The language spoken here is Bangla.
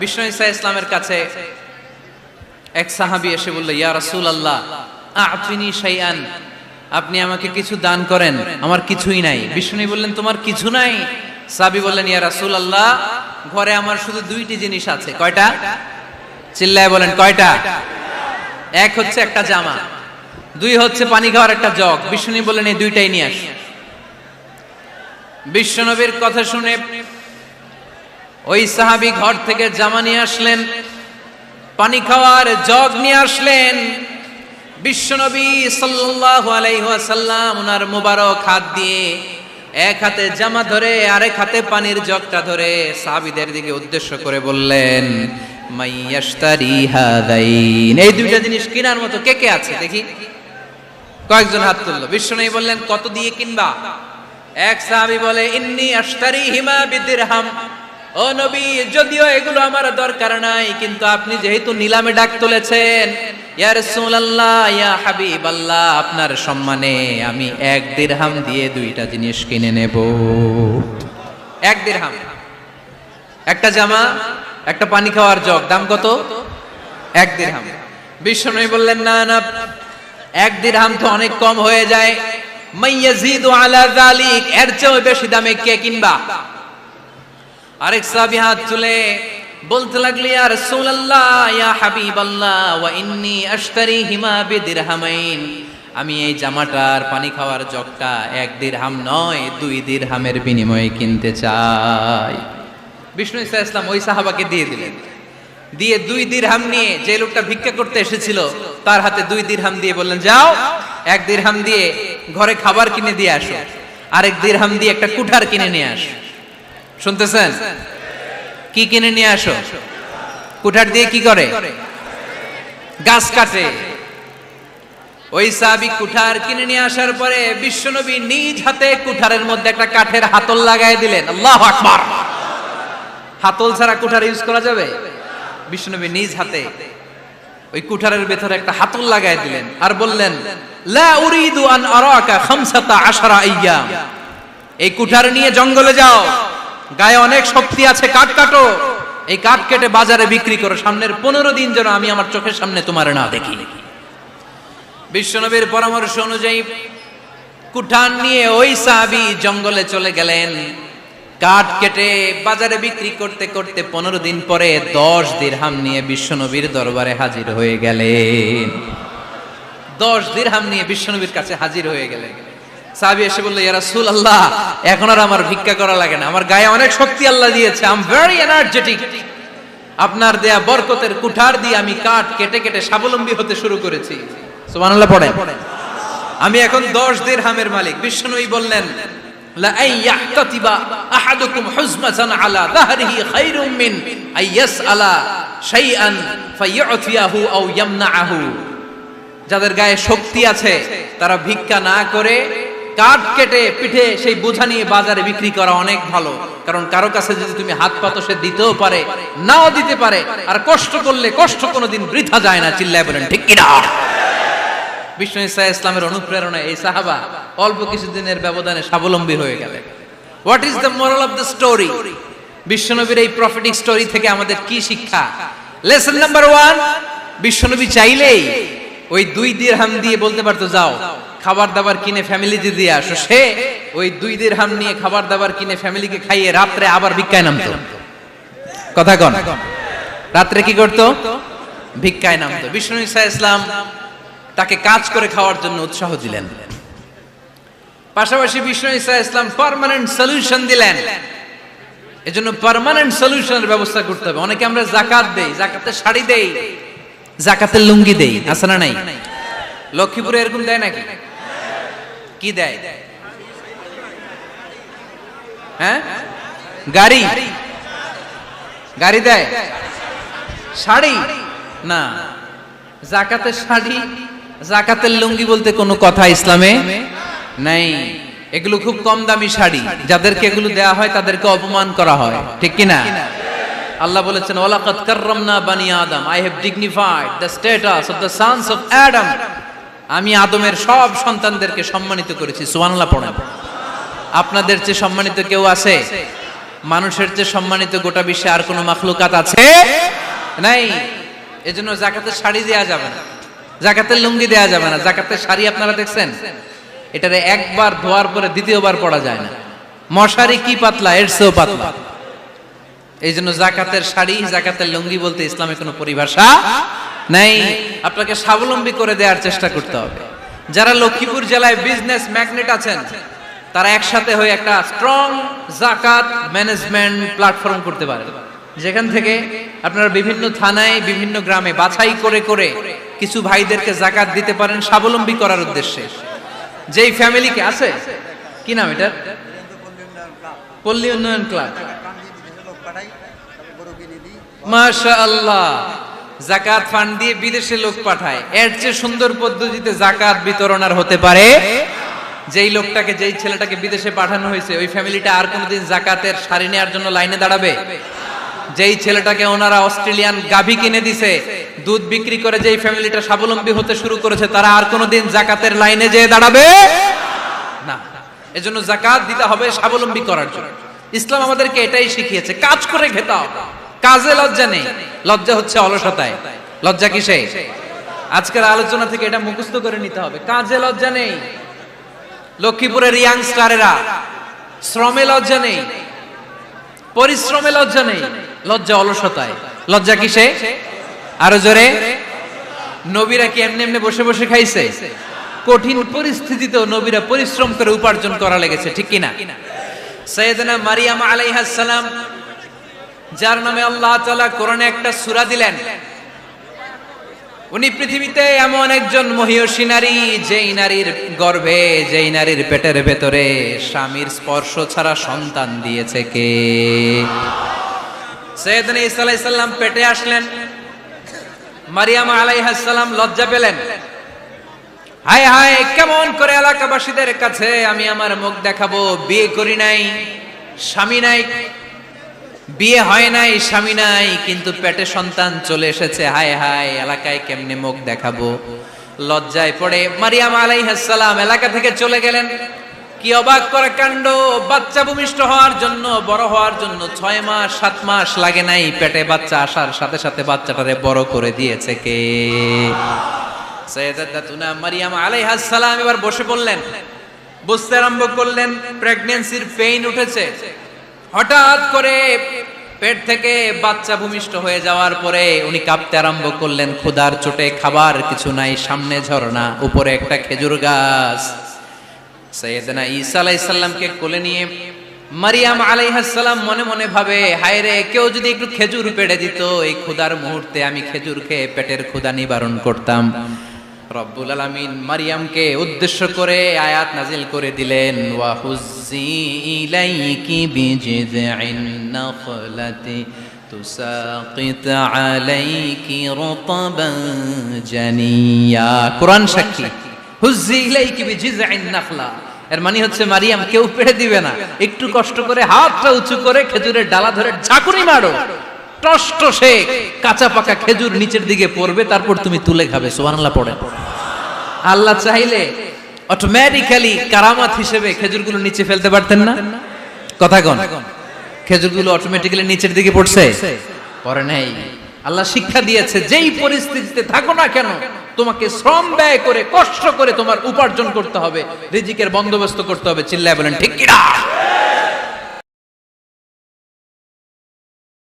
বিষ্ণু ঈসা ইসলামের কাছে এক সাহাবী এসে বলল, ইয়া রাসূলুল্লাহ আ'তিনি শাইআন, আপনি আমাকে কিছু দান করেন, আমার কিছুই নাই। বিষ্ণু বললেন, তোমার কিছু নাই? সাহাবী বললেন, ইয়া রাসূলুল্লাহ ঘরে আমার শুধু দুইটি জিনিস আছে। কয়টা? চিল্লায় বলেন, কয়টা? এক হচ্ছে একটা জামা, দুই হচ্ছে পানি খাওয়ার একটা জগ। বিষ্ণু বললেন, এই দুইটাই নিয়ে আস। বিশ্বনবীর কথা শুনে ওই সাহাবী ঘর থেকে জামা নিয়ে আসলেন, পানি খাওয়ার জগ নিয়ে আসলেন। বিশ্বনবী সাল্লাল্লাহু আলাইহি ওয়াসাল্লাম ওনার মুবারক হাত দিয়ে এক হাতে জামা ধরে আরেক হাতে পানির জগটা ধরে সাহাবীদের দিকে উদ্দেশ্য করে বললেন, মাইয়াশতারি হাদাইন, এই দুইটা জিনিস কেনার মতো কে কে আছে দেখি। কয়েকজন হাত তুলল। বিশ্বনবী বললেন, কত দিয়ে কিনবা? এক সাহাবী বলে, ইন্নী আশতারিহিমা বিদিরহাম, ও নবী যদিও এগুলো আমার দরকার নাই, কিন্তু আপনি যেহেতু নিলামে ডাক তুলেছেন, ইয়া রাসূলুল্লাহ ইয়া হাবিবাল্লাহ, আপনার সম্মানে আমি 1 দিরহাম দিয়ে দুইটা জিনিস কিনে নেব। 1 দিরহাম, একটা জামা, একটা পানি খাওয়ার জগ, দাম কত? 1 দিরহাম। বিশ্বনবী বললেন, না না, 1 দিরহাম তো অনেক কম হয়ে যায়, মাইয়াজিদু আলা যালিক, এর চেয়ে বেশি দামে কে কিনবা? আরেক সাহাবী হাত তুলে বলতে লাগলি, ইয়া রাসূলুল্লাহ ইয়া হাবিবাল্লাহ ওয়া ইন্নী আশতারিহিমা বিদিরহামাইন, আমি এই জামাটার পানি খাওয়ার জগটা 1 দিরহাম নয় 2 দিরহামের বিনিময়ে কিনতে চাই। বিষ্ণু ঈসা ইসলাম ওই সাহাবাকে দিয়ে দিলেন। দিয়ে 2 দিরহাম নিয়ে যে লোকটা ভিক্ষা করতে এসেছিল তার হাতে 2 দিরহাম দিয়ে বললেন, যাও 1 দিরহাম দিয়ে ঘরে খাবার কিনে দিয়ে আসো, আরেক দিরহাম দিয়ে একটা কুঠার কিনে নিয়ে আসো। শুনতেছেন? কি কিনে নিয়ে আসো? কুঠার দিয়ে কি করে? গাছ কাটে। ওই সাহাবী কুঠার কিনে নিয়ে আসার পরে বিশ্বনবী নিজ হাতে কুঠারের মধ্যে একটা কাঠের হাতল লাগাই দিলেন। আল্লাহু আকবার। হাতল ছাড়া কুঠার ইউজ করা যাবে? বিশ্বনবী নিজ হাতে ওই কুঠারের ভেতরে একটা হাতল লাগাই দিলেন আর বললেন, লা উরিদু আন আরাকা 15 আইয়াম, এই কুঠার নিয়ে জঙ্গলে যাও, গায়ে অনেক শক্তি আছে, কাঠ কাটো, এই কাঠ কেটে বাজারে বিক্রি করো, সামনের 15 দিন যেন আমি আমার চোখের সামনে তোমার না দেখি। বিশ্বনবীর পরামর্শ অনুযায়ী কুঠার নিয়ে ওই সাহাবী জঙ্গলে চলে গেলেন। কাঠ কেটে বাজারে বিক্রি করতে করতে 15 দিন পরে 10 দিরহাম নিয়ে বিশ্বনবীর দরবারে হাজির হয়ে গেলেন। 10 দিরহাম নিয়ে বিশ্বনবীর কাছে হাজির হয়ে গেলেন। সাহাবী এসে বলল, ইয়া রাসূলুল্লাহ এখন আর আমার ভিক্ষা করা লাগে না, আমার গায়ে অনেক শক্তি আল্লাহ দিয়েছে, আই এম ভেরি এনার্জেটিক, আপনার দেয়া বরকতের কুঠার দিয়ে আমি কাঠ কেটে কেটে স্বাবলম্বী হতে শুরু করেছি। সুবহানাল্লাহ পড়েন। আমি এখন 10 দিরহামের মালিক। বিশ্বনবী বললেন, লা আইয়াহতাতিবা আহাদুকুম হুজমাতান আলা যাহরিহি খায়রুম মিন আইয়াসআলা শাইআন ফায়ু'তিয়াহু আও ইয়ামনাহু, যাদের গায়ে শক্তি আছে তারা ভিক্ষা না করে কাঠ কেটে পিঠে সেই বোঝা নিয়ে বাজারে বিক্রি করা অনেক ভালো, কারণ কারো কাছে যদি তুমি হাত পাতো সে দিতেও পারে নাও দিতে পারে, আর কষ্ট করলে কষ্ট কোনোদিন বৃথা যায় না। চিল্লায় বলেন ঠিক কি না? বিষ্ণু ঈসা ইসলামের অনুপ্রেরণায় এই সাহাবা অল্প কিছুদিনের ব্যবধানে স্বাবলম্বী হয়ে গেলেন। What is the moral of the story? বিশ্বনবীর এই প্রফেটিক স্টোরি থেকে আমাদের কি শিক্ষা? লেসন নাম্বার 1, বিশ্বনবী চাইলেই ওই 2 দিরহাম দিয়ে বলতে পারতো, যাও খাবার দাবার কিনে ফ্যামিলিতে দিয়ে আসো। সে ওই 2 দিরহাম নিয়ে খাবার দাবার কিনে ফ্যামিলিকে খাইয়ে রাত্রে আবার ভিক্ষায় নামতো। কথা কন, রাত্রে কি করতো? ভিক্ষায় নামতো। বিষ্ণু ঈসা ইসলাম তাকে কাজ করে খাওয়ার জন্য উৎসাহ দিলেন। পাশাপাশি বিষ্ণু ঈসা ইসলাম পার্মানেন্ট সলিউশন দিলেন। এজন্য পার্মানেন্ট সলিউশনের ব্যবস্থা করতে হবে। অনেকে আমরা যাকাত দেই, যাকাতের শাড়ি দেই, যাকাতের লুঙ্গি দেই, আছে না নাই? লক্ষ্মীপুরে এরকম দেয় নাকি? কি দেয়? হ্যাঁ, গাড়ি, গাড়ি দেয়, শাড়ি না। যাকাতের শাড়ি, যাকাতের লুঙ্গি বলতে কোনো কথা ইসলামে নাই। এগুলো খুব কম দামি শাড়ি, যাদেরকে এগুলো দেয়া হয় তাদেরকে অপমান করা হয়, ঠিক কি না? আল্লাহ বলেছেন, ওয়ালাকাদ কাররামনা বানি আদম, I have dignified the status of the sons of Adam, আমি আদমের সব সন্তানদেরকে সম্মানিত করেছি। সুবহানাল্লাহ পড়েন। আপনাদের চেয়ে সম্মানিত কেউ আছে? মানুষের চেয়ে সম্মানিত গোটা বিশ্বে আর কোনো মাখলুকাত আছে নাই। এজন্য যাকাতের শাড়ি দেয়া যাবে না, যাকাতের লুঙ্গি দেয়া যাবে না। যাকাতের শাড়ি আপনারা দেখছেন, এটারে একবার ধোয়ার পরে দ্বিতীয়বার পরা যায় না। মশারি কি পাতলা, এর চেয়েও পাতলা। এই জন্য যাকাতের শাড়ি, যাকাতের লুঙ্গি বলতে ইসলামে কোনো পরিভাষা নাই। আপনাকে স্বাবলম্বী করে দেওয়ার চেষ্টা করতে হবে। যারা লক্ষ্মীপুর জেলায় বিজনেস ম্যাগনেট আছেন, তারা একসাথে হয়ে একটা স্ট্রং যাকাত ম্যানেজমেন্ট প্ল্যাটফর্ম করতে পারে, যেখান থেকে আপনারা বিভিন্ন থানায়, বিভিন্ন গ্রামে বাছাই করে করে কিছু ভাইদেরকে যাকাত দিতে পারেন স্বাবলম্বী করার উদ্দেশ্যে। যেই ফ্যামিলিকে আছে, কি নাম এটা, পল্লী উন্নয়ন ক্লাব, মাশাআল্লাহ, যাকাত ফান্ড দিয়ে বিদেশে লোক পাঠায়। এর চেয়ে সুন্দর পদ্ধতিতে যাকাত বিতরণ আর হতে পারে? যেই লোকটাকে, যেই ছেলেটাকে বিদেশে পাঠানো হয়েছে, ওই ফ্যামিলিটা আর কোনোদিন যাকাতের শাড়ি নেওয়ার জন্য লাইনে দাঁড়াবে? যেই ছেলেটাকে ওনারা অস্ট্রেলিয়ান গাভী কিনে দিছে, দুধ বিক্রি করে যেই ফ্যামিলিটা স্বাবলম্বী হতে শুরু করেছে, তারা আর কোনোদিন যাকাতের লাইনে যেয়ে দাঁড়াবে না। এজন্য যাকাত দিতে হবে স্বাবলম্বী করার জন্য। ইসলাম আমাদেরকে এটাই শিখিয়েছে, কাজ করে খেতে হবে। কাজে লজ্জা নেই, লজ্জা হচ্ছে অলসতায়। লজ্জা কিসে? আজকের আলোচনা থেকে এটা মুখস্থ করে নিতে হবে, কাজে লজ্জা নেই। লক্ষ্মীপুরের ইয়াংস্টারেরা শ্রমে লজ্জা নেই, পরিশ্রমে লজ্জা নেই, লজ্জা অলসতায়। লজ্জা কিসে? আরো জোরে। নবীরা কি এমনি এমনি বসে বসে খাইছে? কঠিন পরিস্থিতিতেও নবীরা পরিশ্রম করে উপার্জন করা লেগেছে, ঠিক কিনা? সাইয়েদনা মারিয়াম আলাইহিস সালাম, যার নামে আল্লাহ তাআলা কোরআনে একটা সূরা দিলেন, উনি পৃথিবীতে এমন একজন মহিয়সী নারী, যেই নারীর গর্ভে, যেই নারীর পেটের ভেতরে স্বামীর স্পর্শ ছাড়া সন্তান দিয়েছে কে? সাইয়েদনা ঈসা আলাইহিস সালাম পেটে আসলেন। মারিয়াম আলাইহিস সালাম লজ্জা পেলেন। হায় হায়, কেমন করে এলাকাবাসীদের কাছে আমি আমার মুখ দেখাবো? বিয়ে করি নাই, স্বামী নাই, বিয়ে হয় নাই, স্বামী নাই, কিন্তু পেটে সন্তান চলে এসেছে। হায় হায়, এলাকায় কেমনে মুখ দেখাবো? লজ্জায় পড়ে মারিয়াম আলাইহিস সালাম এলাকা থেকে চলে গেলেন। কি অবাক করা কাণ্ড! বাচ্চা ভূমিষ্ঠ হওয়ার জন্য, বড় হওয়ার জন্য 6 মাস 7 মাস লাগে নাই, পেটে বাচ্চা আসার সাথে সাথে বাচ্চাটারে বড় করে দিয়েছে কে? সাইয়েদাতুনা মারিয়াম আলাইহিস সালাম এবার বসে পড়লেন, বুঝতে আরম্ভ করলেন প্রেগন্যান্সির পেইন উঠেছে। হঠাৎ করে পেট থেকে বাচ্চা ভূমিষ্ঠ হয়ে যাওয়ার পরে উনি কাঁপতে আরম্ভ করলেন। ক্ষুধার চোটে খাবার কিছু নাই, সামনে ঝর্ণা, উপরে একটা খেজুর গাছ। সাইয়েদনা ঈসা আলাইহিস সালামকে কোলে নিয়ে মারিয়াম আলাইহিস সালাম মনে মনে ভাবে, হায় রে, কেউ যদি একটু খেজুর পেড়ে দিত, এই ক্ষুধার মুহূর্তে আমি খেজুর খেয়ে পেটের ক্ষুধা নিবারণ করতাম। রব্বুল আলামিন মারিয়ামকে উদ্দেশ্য করে আয়াত নাজিল করে দিলেন, ওয়া হুজ্জি ইলাইকি বিজিযিন নাখলাতি তুসাকিত আলাইকি রতবান জানিয়া। কোরআন সাক্ষী, হুজ্জি ইলাইকি বিজিযিন নাখলা, এর মানে হচ্ছে মারিয়াম, কেউ পেড়ে দিবে না, একটু কষ্ট করে হাতটা উঁচু করে খেজুরের ডালা ধরে ঝাঁকুনি মারো, টসটসে কাঁচা পাকা খেজুর নিচের দিকে পড়বে, তারপর তুমি তুলে খাবে। সুবহানাল্লাহ পড়ে। আল্লাহ চাইলে অটোমেটিক্যালি কারামাত হিসেবে খেজুরগুলো নিচে ফেলতে পারতেন না? কথা কোন? খেজুরগুলো অটোমেটিক্যালি নিচের দিকে পড়ছে? পড়ে নাই। আল্লাহ শিক্ষা দিয়েছে, যেই পরিস্থিতিতে থাকো না কেন, তোমাকে শ্রম ব্যয় করে, কষ্ট করে তোমার উপার্জন করতে হবে, রিজিকের বন্দোবস্ত করতে হবে। চিল্লায় বলেন ঠিক কিনা?